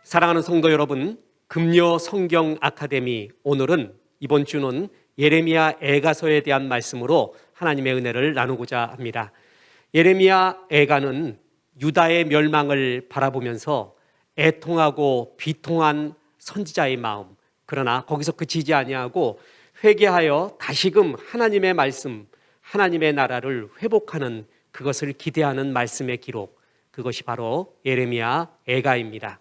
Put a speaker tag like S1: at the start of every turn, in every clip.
S1: 사랑하는 성도 여러분, 금요 성경 아카데미 오늘은 이번 주는 예레미야 애가서에 대한 말씀으로 하나님의 은혜를 나누고자 합니다. 예레미야 애가는 유다의 멸망을 바라보면서 애통하고 비통한 선지자의 마음, 그러나 거기서 그치지 아니하고 회개하여 다시금 하나님의 말씀, 하나님의 나라를 회복하는 그것을 기대하는 말씀의 기록, 그것이 바로 예레미야 애가입니다.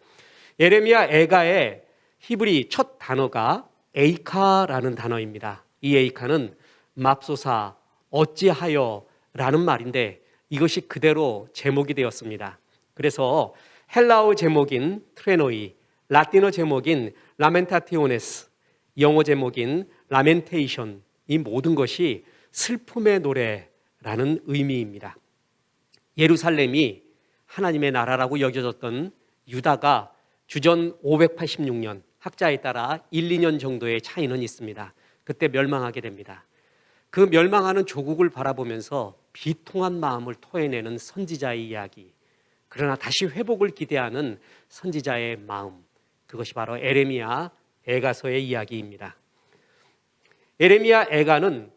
S1: 예레미야 애가의 히브리 첫 단어가 에이카라는 단어입니다. 이 에이카는 맙소사, 어찌하여 라는 말인데 이것이 그대로 제목이 되었습니다. 그래서 헬라어 제목인 트레노이, 라틴어 제목인 라멘타티오네스, 영어 제목인 라멘테이션, 이 모든 것이 슬픔의 노래라는 의미입니다. 예루살렘이 하나님의 나라라고 여겨졌던 유다가 주전 586년, 학자에 따라 1, 2년 정도의 차이는 있습니다. 그때 멸망하게 됩니다. 그 멸망하는 조국을 바라보면서 비통한 마음을 토해내는 선지자의 이야기, 그러나 다시 회복을 기대하는 선지자의 마음, 그것이 바로 예레미야 애가서의 이야기입니다. 예레미야 애가는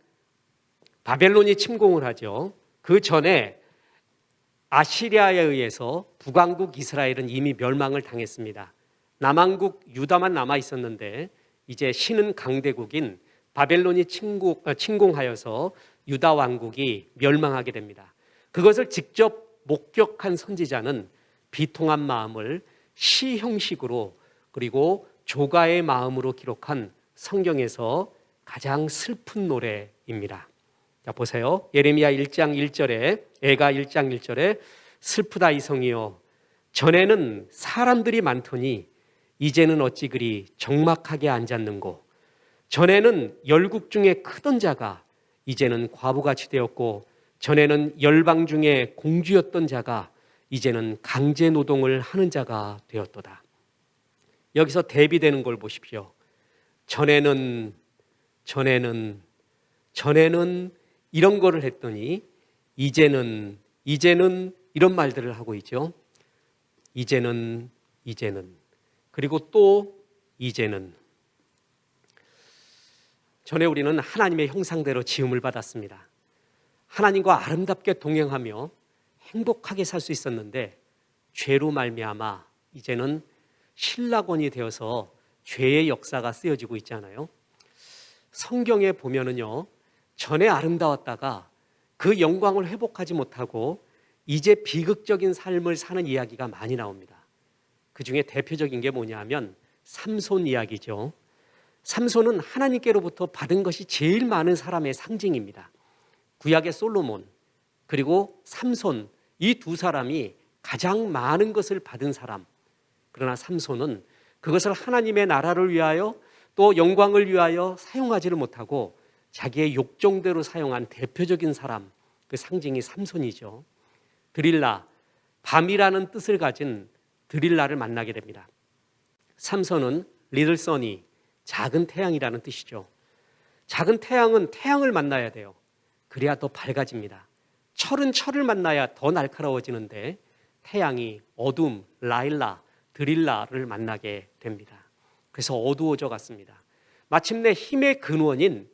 S1: 바벨론이 침공을 하죠. 그 전에 아시리아에 의해서 북왕국 이스라엘은 이미 멸망을 당했습니다. 남왕국 유다만 남아 있었는데 이제 신은 강대국인 바벨론이 침공하여서 유다 왕국이 멸망하게 됩니다. 그것을 직접 목격한 선지자는 비통한 마음을 시 형식으로 그리고 조가의 마음으로 기록한 성경에서 가장 슬픈 노래입니다. 자, 보세요. 예레미야 1장 1절에 애가 1장 1절에 슬프다 이 성이여 전에는 사람들이 많더니 이제는 어찌 그리 적막하게 앉았는고 전에는 열국 중에 크던 자가 이제는 과부같이 되었고 전에는 열방 중에 공주였던 자가 이제는 강제 노동을 하는 자가 되었도다. 여기서 대비되는 걸 보십시오. 전에는 이런 거를 했더니 이제는 이런 말들을 하고 있죠. 이제는 그리고 또 이제는. 전에 우리는 하나님의 형상대로 지음을 받았습니다. 하나님과 아름답게 동행하며 행복하게 살 수 있었는데 죄로 말미암아 이제는 신락원이 되어서 죄의 역사가 쓰여지고 있잖아요. 성경에 보면은요, 전에 아름다웠다가 그 영광을 회복하지 못하고 이제 비극적인 삶을 사는 이야기가 많이 나옵니다. 그 중에 대표적인 게 뭐냐 하면 삼손 이야기죠. 삼손은 하나님께로부터 받은 것이 제일 많은 사람의 상징입니다. 구약의 솔로몬 그리고 삼손, 이 두 사람이 가장 많은 것을 받은 사람. 그러나 삼손은 그것을 하나님의 나라를 위하여 또 영광을 위하여 사용하지를 못하고 자기의 욕정대로 사용한 대표적인 사람, 그 상징이 삼손이죠. 드릴라, 밤이라는 뜻을 가진 드릴라를 만나게 됩니다. 삼손은 리틀 선이, 작은 태양이라는 뜻이죠. 작은 태양은 태양을 만나야 돼요. 그래야 더 밝아집니다. 철은 철을 만나야 더 날카로워지는데 태양이 어둠, 라일라, 드릴라를 만나게 됩니다. 그래서 어두워져 갔습니다. 마침내 힘의 근원인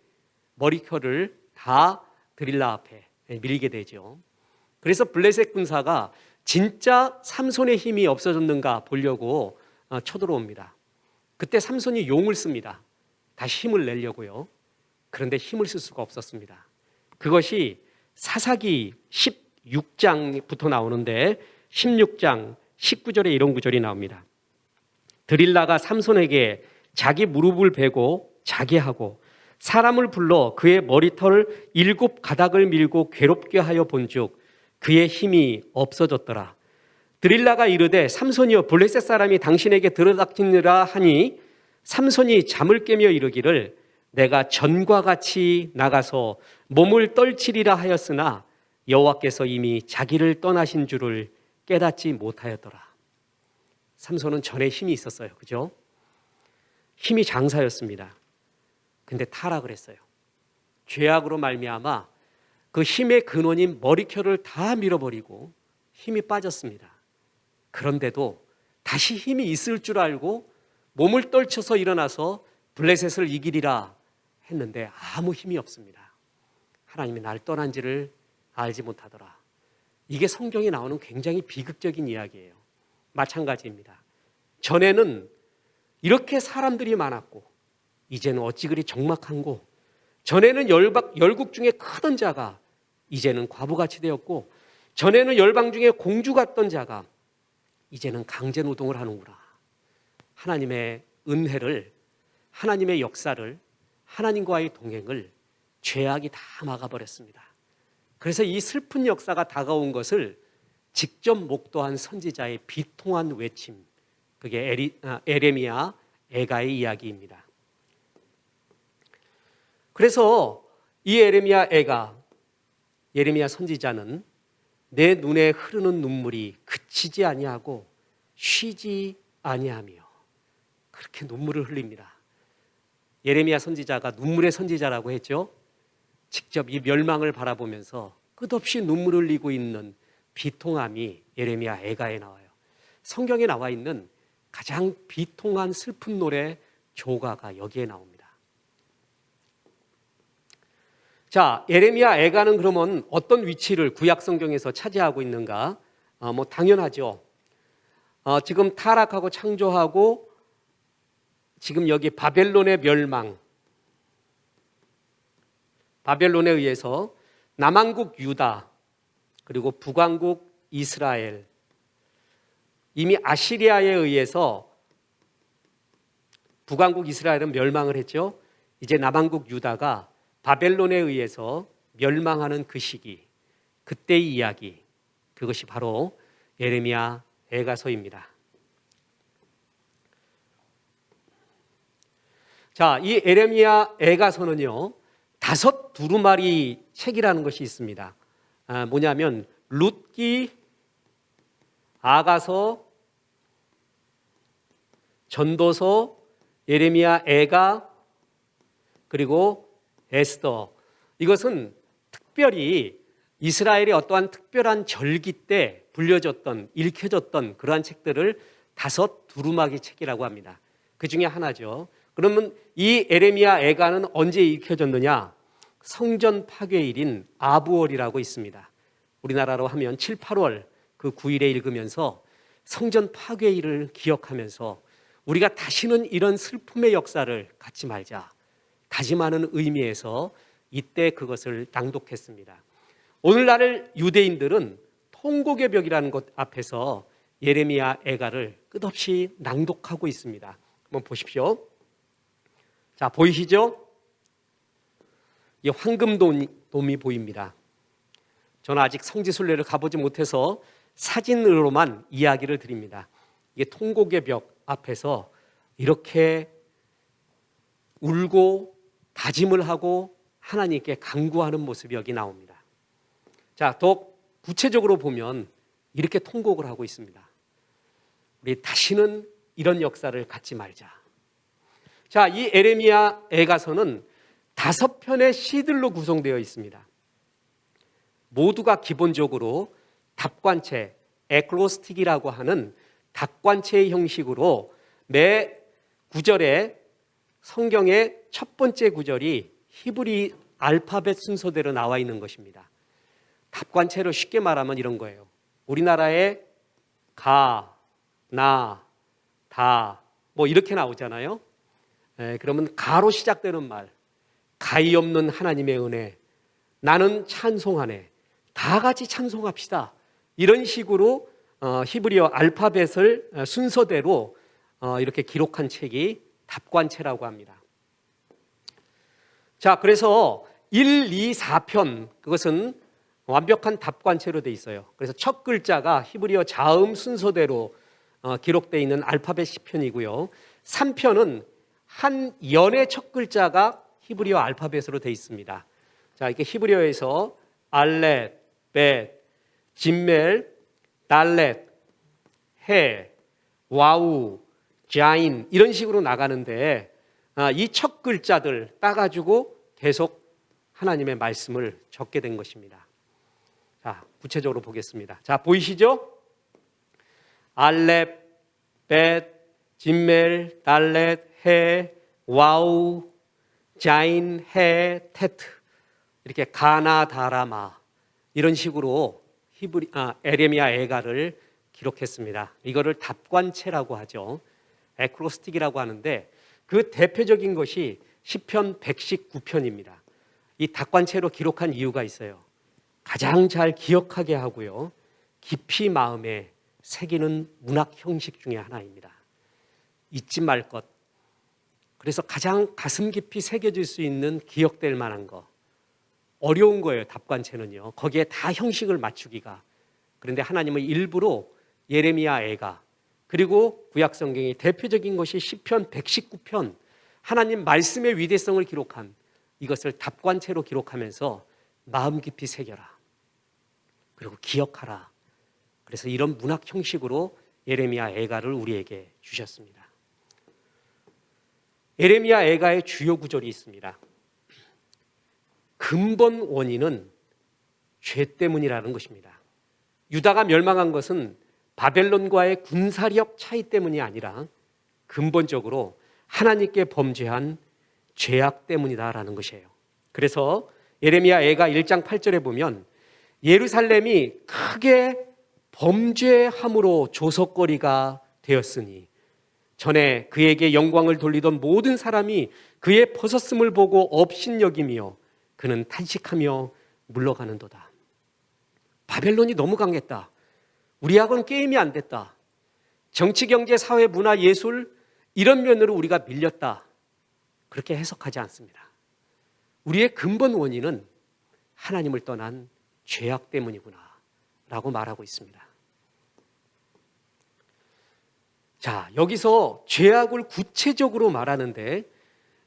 S1: 머리털을 다 드릴라 앞에 밀게 되죠. 그래서 블레셋 군사가 진짜 삼손의 힘이 없어졌는가 보려고 쳐들어옵니다. 그때 삼손이 용을 씁니다. 다시 힘을 내려고요. 그런데 힘을 쓸 수가 없었습니다. 그것이 사사기 16장부터 나오는데 16장 19절에 이런 구절이 나옵니다. 드릴라가 삼손에게 자기 무릎을 베고 자게 하고 사람을 불러 그의 머리털 7 가닥을 밀고 괴롭게 하여 본즉 그의 힘이 없어졌더라. 드릴라가 이르되 삼손이여 블레셋 사람이 당신에게 들어닥치느라 하니 삼손이 잠을 깨며 이르기를 내가 전과 같이 나가서 몸을 떨치리라 하였으나 여호와께서 이미 자기를 떠나신 줄을 깨닫지 못하였더라. 삼손은 전에 힘이 있었어요. 그죠? 힘이 장사였습니다. 근데 타락을 했어요. 죄악으로 말미암아 그 힘의 근원인 머리털을 다 밀어버리고 힘이 빠졌습니다. 그런데도 다시 힘이 있을 줄 알고 몸을 떨쳐서 일어나서 블레셋을 이기리라 했는데 아무 힘이 없습니다. 하나님이 날 떠난지를 알지 못하더라. 이게 성경에 나오는 굉장히 비극적인 이야기예요. 마찬가지입니다. 전에는 이렇게 사람들이 많았고 이제는 어찌 그리 적막한고, 전에는 열국 중에 크던 자가 이제는 과부같이 되었고, 전에는 열방 중에 공주 같던 자가 이제는 강제노동을 하는구나. 하나님의 은혜를, 하나님의 역사를, 하나님과의 동행을 죄악이 다 막아버렸습니다. 그래서 이 슬픈 역사가 다가온 것을 직접 목도한 선지자의 비통한 외침, 그게 에레미야 애가의 이야기입니다. 그래서 이 에레미야 애가, 예레미야 선지자는 내 눈에 흐르는 눈물이 그치지 아니하고 쉬지 아니하며, 그렇게 눈물을 흘립니다. 예레미야 선지자가 눈물의 선지자라고 했죠. 직접 이 멸망을 바라보면서 끝없이 눈물을 흘리고 있는 비통함이 예레미야 애가에 나와요. 성경에 나와 있는 가장 비통한 슬픈 노래 조가가 여기에 나옵니다. 자, 예레미야 애가는 그러면 어떤 위치를 구약 성경에서 차지하고 있는가? 당연하죠. 지금 타락하고 창조하고 지금 여기 바벨론의 멸망, 바벨론에 의해서 남왕국 유다 그리고 북왕국 이스라엘, 이미 아시리아에 의해서 북왕국 이스라엘은 멸망을 했죠. 이제 남왕국 유다가 바벨론에 의해서 멸망하는 그 시기, 그때의 이야기, 그것이 바로 예레미야 애가서입니다. 자, 이 예레미야 애가서는요 5 두루마리 책이라는 것이 있습니다. 뭐냐면 룻기, 아가서, 전도서, 예레미야 애가, 그리고 에스더. 이것은 특별히 이스라엘의 어떠한 특별한 절기 때 불려졌던, 읽혀졌던 그러한 책들을 5 두루마기 책이라고 합니다. 그 중에 하나죠. 그러면 이 에레미야 애가는 언제 읽혀졌느냐? 성전 파괴일인 아부월이라고 있습니다. 우리나라로 하면 7, 8월 그 9일에 읽으면서 성전 파괴일을 기억하면서 우리가 다시는 이런 슬픔의 역사를 갖지 말자 다짐하는 의미에서 이때 그것을 낭독했습니다. 오늘날 유대인들은 통곡의 벽이라는 것 앞에서 예레미야 애가를 끝없이 낭독하고 있습니다. 한번 보십시오. 자, 보이시죠? 이 황금돔이 보입니다. 저는 아직 성지순례를 가보지 못해서 사진으로만 이야기를 드립니다. 이게 통곡의 벽 앞에서 이렇게 울고 다짐을 하고 하나님께 간구하는 모습이 여기 나옵니다. 자, 더 구체적으로 보면 이렇게 통곡을 하고 있습니다. 우리 다시는 이런 역사를 갖지 말자. 자, 이 에레미야 애가서는 5편의 시들로 구성되어 있습니다. 모두가 기본적으로 답관체, 에클로스틱이라고 하는 답관체의 형식으로 매 구절에 성경의 첫 번째 구절이 히브리 알파벳 순서대로 나와 있는 것입니다. 답관체로 쉽게 말하면 이런 거예요. 우리나라에 가, 나, 다 이렇게 나오잖아요. 그러면 가로 시작되는 말, 가히 없는 하나님의 은혜, 나는 찬송하네, 다 같이 찬송합시다. 이런 식으로 히브리어 알파벳을 순서대로 이렇게 기록한 책이 답관체라고 합니다. 자, 그래서 1, 2, 4편, 그것은 완벽한 답관체로 되어 있어요. 그래서 첫 글자가 히브리어 자음 순서대로 기록되어 있는 알파벳 10편이고요. 3편은 한 연의 첫 글자가 히브리어 알파벳으로 되어 있습니다. 자, 이렇게 히브리어에서 알렛, 벳, 짐멜, 달렛, 해, 와우, 자인 이런 식으로 나가는데 이 첫 글자들 따가지고 계속 하나님의 말씀을 적게 된 것입니다. 자, 구체적으로 보겠습니다. 자, 보이시죠? 알렙, 벳, 진멜, 달렛, 해, 와우, 자인, 해, 테트 이렇게 가나, 다라마 이런 식으로 에레미야 애가를 기록했습니다. 이거를 답관체라고 하죠. 에크로스틱이라고 하는데 그 대표적인 것이 시편 119편입니다. 이 답관체로 기록한 이유가 있어요. 가장 잘 기억하게 하고요. 깊이 마음에 새기는 문학 형식 중에 하나입니다. 잊지 말 것. 그래서 가장 가슴 깊이 새겨질 수 있는 기억될 만한 거. 어려운 거예요, 답관체는요. 거기에 다 형식을 맞추기가. 그런데 하나님은 일부러 예레미야 애가 그리고 구약성경의 대표적인 것이 시편 119편 하나님 말씀의 위대성을 기록한 이것을 답관체로 기록하면서 마음 깊이 새겨라. 그리고 기억하라. 그래서 이런 문학 형식으로 예레미야 애가를 우리에게 주셨습니다. 예레미야 애가의 주요 구절이 있습니다. 근본 원인은 죄 때문이라는 것입니다. 유다가 멸망한 것은 바벨론과의 군사력 차이 때문이 아니라 근본적으로 하나님께 범죄한 죄악 때문이다라는 것이에요. 그래서 예레미야 애가 1장 8절에 보면 예루살렘이 크게 범죄함으로 조석거리가 되었으니 전에 그에게 영광을 돌리던 모든 사람이 그의 벗었음을 보고 업신여기며 그는 탄식하며 물러가는도다. 바벨론이 너무 강했다. 우리하고는 게임이 안 됐다. 정치, 경제, 사회, 문화, 예술 이런 면으로 우리가 밀렸다. 그렇게 해석하지 않습니다. 우리의 근본 원인은 하나님을 떠난 죄악 때문이구나 라고 말하고 있습니다. 자, 여기서 죄악을 구체적으로 말하는데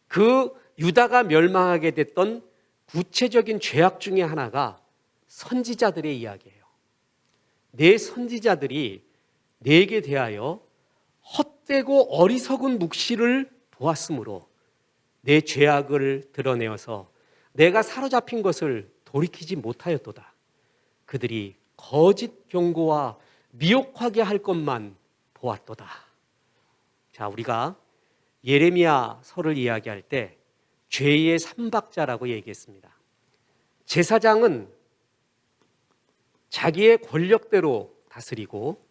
S1: 그 유다가 멸망하게 됐던 구체적인 죄악 중에 하나가 선지자들의 이야기예요. 내 선지자들이 내게 대하여 헛되고 어리석은 묵시를 보았으므로 내 죄악을 드러내어서 내가 사로잡힌 것을 돌이키지 못하였도다. 그들이 거짓 경고와 미혹하게 할 것만 보았도다. 자, 우리가 예레미야 서를 이야기할 때 죄의 삼박자라고 얘기했습니다. 제사장은 자기의 권력대로 다스리고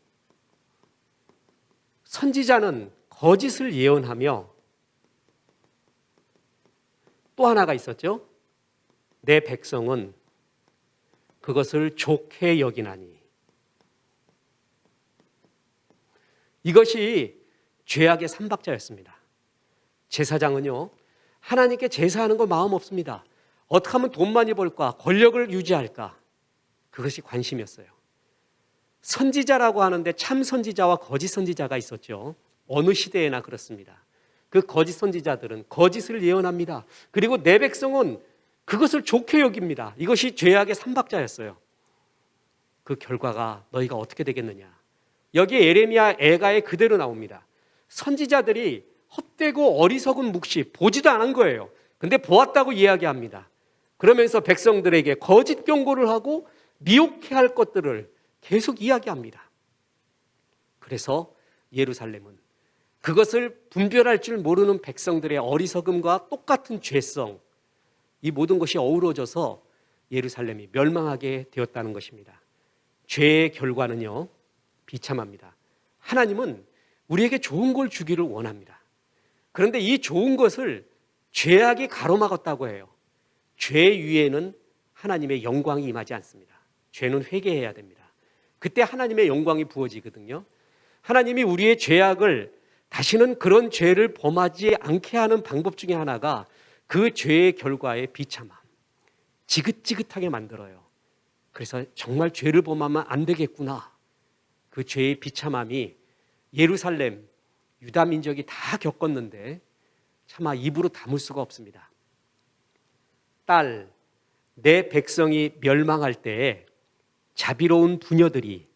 S1: 선지자는 거짓을 예언하며 또 하나가 있었죠. 내 백성은 그것을 좋게 여기나니. 이것이 죄악의 삼박자였습니다. 제사장은요, 하나님께 제사하는 거 마음 없습니다. 어떻게 하면 돈 많이 벌까? 권력을 유지할까? 그것이 관심이었어요. 선지자라고 하는데 참 선지자와 거짓 선지자가 있었죠. 어느 시대에나 그렇습니다. 그 거짓 선지자들은 거짓을 예언합니다. 그리고 내 백성은 그것을 좋게 여깁니다. 이것이 죄악의 삼박자였어요. 그 결과가 너희가 어떻게 되겠느냐. 여기에 예레미야 애가에 그대로 나옵니다. 선지자들이 헛되고 어리석은 묵시, 보지도 않은 거예요. 근데 보았다고 이야기합니다. 그러면서 백성들에게 거짓 경고를 하고 미혹해 할 것들을 계속 이야기합니다. 그래서 예루살렘은 그것을 분별할 줄 모르는 백성들의 어리석음과 똑같은 죄성, 이 모든 것이 어우러져서 예루살렘이 멸망하게 되었다는 것입니다. 죄의 결과는요, 비참합니다. 하나님은 우리에게 좋은 걸 주기를 원합니다. 그런데 이 좋은 것을 죄악이 가로막았다고 해요. 죄 위에는 하나님의 영광이 임하지 않습니다. 죄는 회개해야 됩니다. 그때 하나님의 영광이 부어지거든요. 하나님이 우리의 죄악을 다시는 그런 죄를 범하지 않게 하는 방법 중에 하나가 그 죄의 결과의 비참함, 지긋지긋하게 만들어요. 그래서 정말 죄를 범하면 안 되겠구나. 그 죄의 비참함이 예루살렘, 유다 민족이 다 겪었는데 차마 입으로 담을 수가 없습니다. 딸, 내 백성이 멸망할 때에 자비로운 부녀들이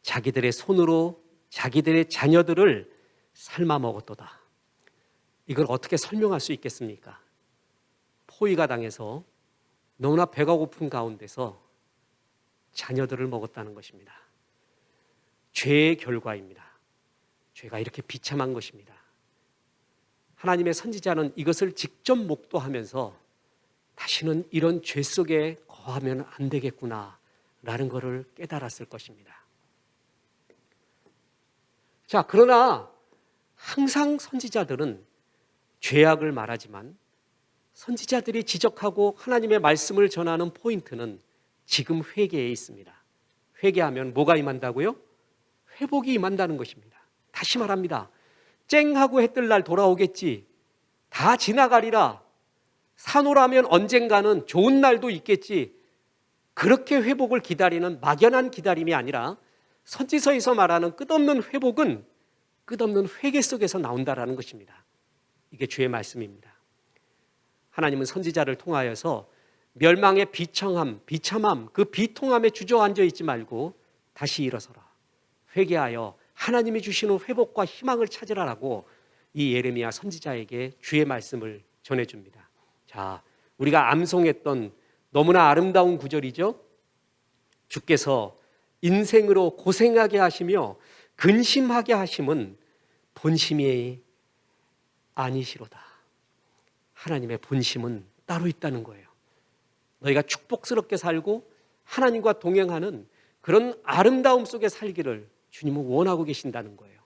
S1: 자기들의 손으로 자기들의 자녀들을 삶아 먹었도다. 이걸 어떻게 설명할 수 있겠습니까? 포위가 당해서 너무나 배가 고픈 가운데서 자녀들을 먹었다는 것입니다. 죄의 결과입니다. 죄가 이렇게 비참한 것입니다. 하나님의 선지자는 이것을 직접 목도하면서 다시는 이런 죄 속에 거하면 안 되겠구나라는 것을 깨달았을 것입니다. 자, 그러나 항상 선지자들은 죄악을 말하지만 선지자들이 지적하고 하나님의 말씀을 전하는 포인트는 지금 회개에 있습니다. 회개하면 뭐가 임한다고요? 회복이 임한다는 것입니다. 다시 말합니다. 쨍하고 해 뜰 날 돌아오겠지. 다 지나가리라. 산호라면 언젠가는 좋은 날도 있겠지. 그렇게 회복을 기다리는 막연한 기다림이 아니라 선지서에서 말하는 끝없는 회복은 끝없는 회개 속에서 나온다라는 것입니다. 이게 주의 말씀입니다. 하나님은 선지자를 통하여서 멸망의 비참함, 그 비통함에 주저앉아 있지 말고 다시 일어서라. 회개하여 하나님이 주시는 회복과 희망을 찾으라라고 이 예레미야 선지자에게 주의 말씀을 전해줍니다. 자, 우리가 암송했던 너무나 아름다운 구절이죠. 주께서 인생으로 고생하게 하시며 근심하게 하심은 본심이 아니시로다. 하나님의 본심은 따로 있다는 거예요. 너희가 축복스럽게 살고 하나님과 동행하는 그런 아름다움 속에 살기를 주님은 원하고 계신다는 거예요.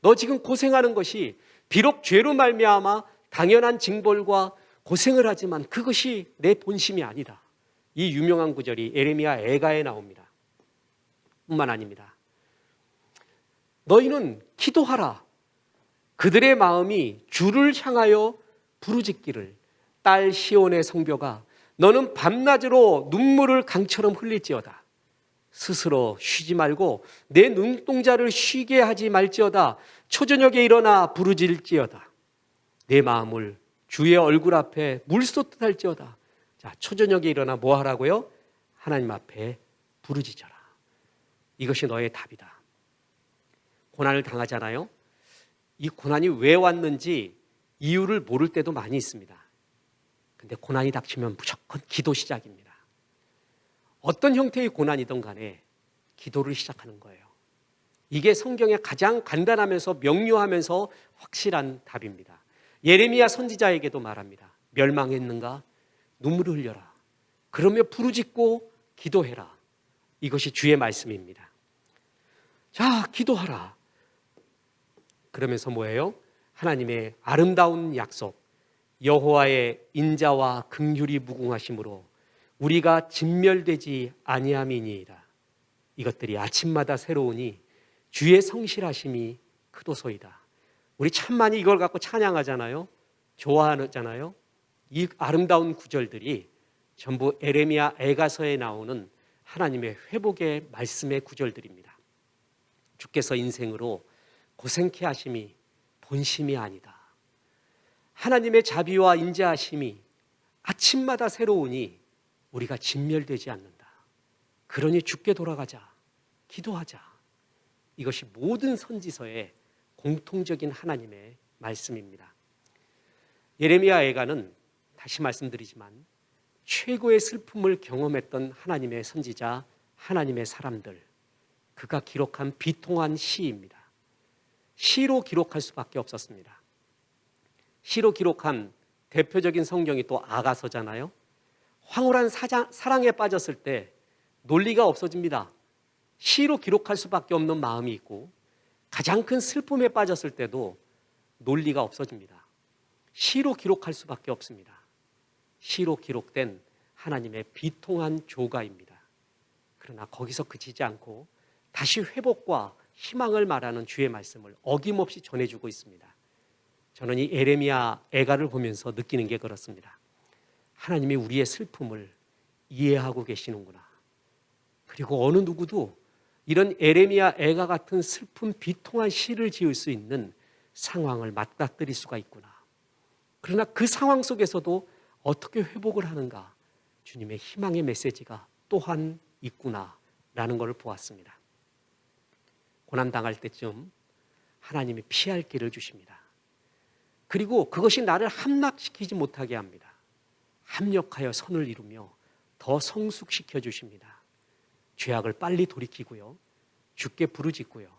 S1: 너 지금 고생하는 것이 비록 죄로 말미암아 당연한 징벌과 고생을 하지만 그것이 내 본심이 아니다. 이 유명한 구절이 예레미야 애가에 나옵니다. 뿐만 아닙니다. 너희는 기도하라. 그들의 마음이 주를 향하여 부르짖기를. 딸 시온의 성벽아, 너는 밤낮으로 눈물을 강처럼 흘릴지어다. 스스로 쉬지 말고 내 눈동자를 쉬게 하지 말지어다. 초저녁에 일어나 부르짖을지어다. 내 마음을 주의 얼굴 앞에 물쏟듯 할지어다. 자, 초저녁에 일어나 뭐 하라고요? 하나님 앞에 부르짖어라. 이것이 너의 답이다. 고난을 당하잖아요. 이 고난이 왜 왔는지 이유를 모를 때도 많이 있습니다. 근데 고난이 닥치면 무조건 기도 시작입니다. 어떤 형태의 고난이든 간에 기도를 시작하는 거예요. 이게 성경의 가장 간단하면서 명료하면서 확실한 답입니다. 예레미야 선지자에게도 말합니다. 멸망했는가? 눈물을 흘려라. 그러며 부르짖고 기도해라. 이것이 주의 말씀입니다. 자, 기도하라. 그러면서 뭐예요? 하나님의 아름다운 약속, 여호와의 인자와 긍휼이 무궁하심으로 우리가 진멸되지 아니함이니이다. 이것들이 아침마다 새로우니 주의 성실하심이 크도소이다. 우리 참 많이 이걸 갖고 찬양하잖아요. 좋아하잖아요. 이 아름다운 구절들이 전부 예레미야 애가서에 나오는 하나님의 회복의 말씀의 구절들입니다. 주께서 인생으로 고생케 하심이 본심이 아니다. 하나님의 자비와 인자하심이 아침마다 새로우니 우리가 진멸되지 않는다. 그러니 주께 돌아가자. 기도하자. 이것이 모든 선지서의 공통적인 하나님의 말씀입니다. 예레미야 애가는 다시 말씀드리지만 최고의 슬픔을 경험했던 하나님의 선지자, 하나님의 사람들, 그가 기록한 비통한 시입니다. 시로 기록할 수밖에 없었습니다. 시로 기록한 대표적인 성경이 또 아가서잖아요. 황홀한 사랑에 빠졌을 때 논리가 없어집니다. 시로 기록할 수밖에 없는 마음이 있고 가장 큰 슬픔에 빠졌을 때도 논리가 없어집니다. 시로 기록할 수밖에 없습니다. 시로 기록된 하나님의 비통한 조가입니다. 그러나 거기서 그치지 않고 다시 회복과 희망을 말하는 주의 말씀을 어김없이 전해주고 있습니다. 저는 이 예레미야 애가를 보면서 느끼는 게 그렇습니다. 하나님이 우리의 슬픔을 이해하고 계시는구나. 그리고 어느 누구도 이런 예레미야 애가 같은 슬픈 비통한 시를 지을 수 있는 상황을 맞닥뜨릴 수가 있구나. 그러나 그 상황 속에서도 어떻게 회복을 하는가? 주님의 희망의 메시지가 또한 있구나라는 것을 보았습니다. 고난당할 때쯤 하나님이 피할 길을 주십니다. 그리고 그것이 나를 함락시키지 못하게 합니다. 합력하여 선을 이루며 더 성숙시켜 주십니다. 죄악을 빨리 돌이키고요. 주께 부르짖고요.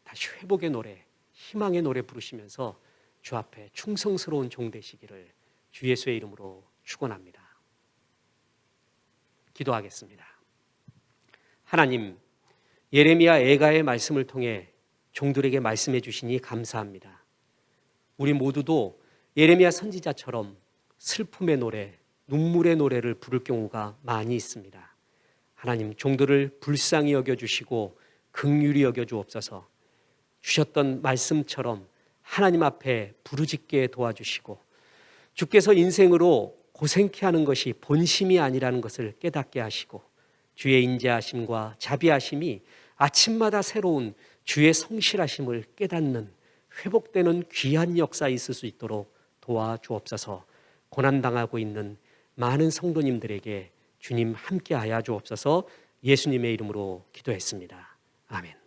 S1: 다시 회복의 노래, 희망의 노래 부르시면서 주 앞에 충성스러운 종 되시기를 주 예수의 이름으로 축원합니다. 기도하겠습니다. 하나님, 예레미야 애가의 말씀을 통해 종들에게 말씀해 주시니 감사합니다. 우리 모두도 예레미야 선지자처럼 슬픔의 노래, 눈물의 노래를 부를 경우가 많이 있습니다. 하나님, 종들을 불쌍히 여겨주시고 긍휼히 여겨주옵소서. 주셨던 말씀처럼 하나님 앞에 부르짖게 도와주시고 주께서 인생으로 고생케 하는 것이 본심이 아니라는 것을 깨닫게 하시고 주의 인자하심과 자비하심이 아침마다 새로운 주의 성실하심을 깨닫는 회복되는 귀한 역사 있을 수 있도록 도와주옵소서. 고난당하고 있는 많은 성도님들에게 주님 함께하여 주옵소서. 예수님의 이름으로 기도했습니다. 아멘.